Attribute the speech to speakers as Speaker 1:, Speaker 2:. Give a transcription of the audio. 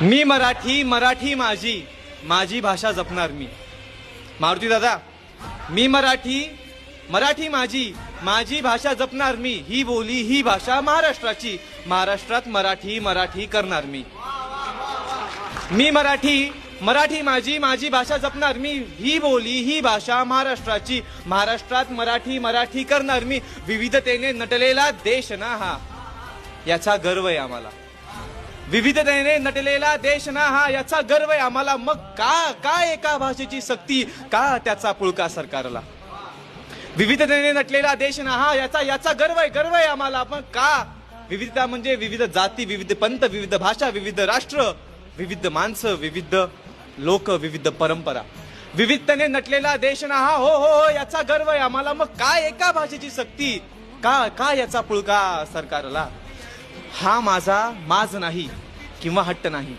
Speaker 1: मी मराठी, मराठी माझी, माझी भाषा जपणार मी. मारुती दादा, मी मराठी, मराठी माझी, माझी भाषा जपणार मी. ही बोली ही भाषा महाराष्ट्राची, महाराष्ट्रात मराठी, मराठी करणार मी. मी मराठी, मराठी माझी, माझी भाषा जपणार मी. ही बोली ही भाषा महाराष्ट्राची, महाराष्ट्रात मराठी, मराठी करणार मी. विविधतेने नटलेला देश ना हा, याचा गर्व आहे आम्हाला. विविधतेने नटलेला देश ना हा, याचा गर्व आहे आम्हाला. मग का एका भाषेची सक्ती, का त्याचा पुळका सरकारला. विविधतेने नटलेला देश ना हा, याचा गर्व आहे आम्हाला. पण का विविधता म्हणजे विविध जाती, विविध पंथ, विविध भाषा, विविध राष्ट्र, विविध माणसं, विविध लोक, विविध परंपरा. विविधतेने नटलेला देश ना हा, हो हो हो, याचा गर्व आहे आम्हाला. मग काय एका भाषेची सक्ती, का याचा पुळका सरकारला. हा माझा माज नाही किंवा हट्ट नाही.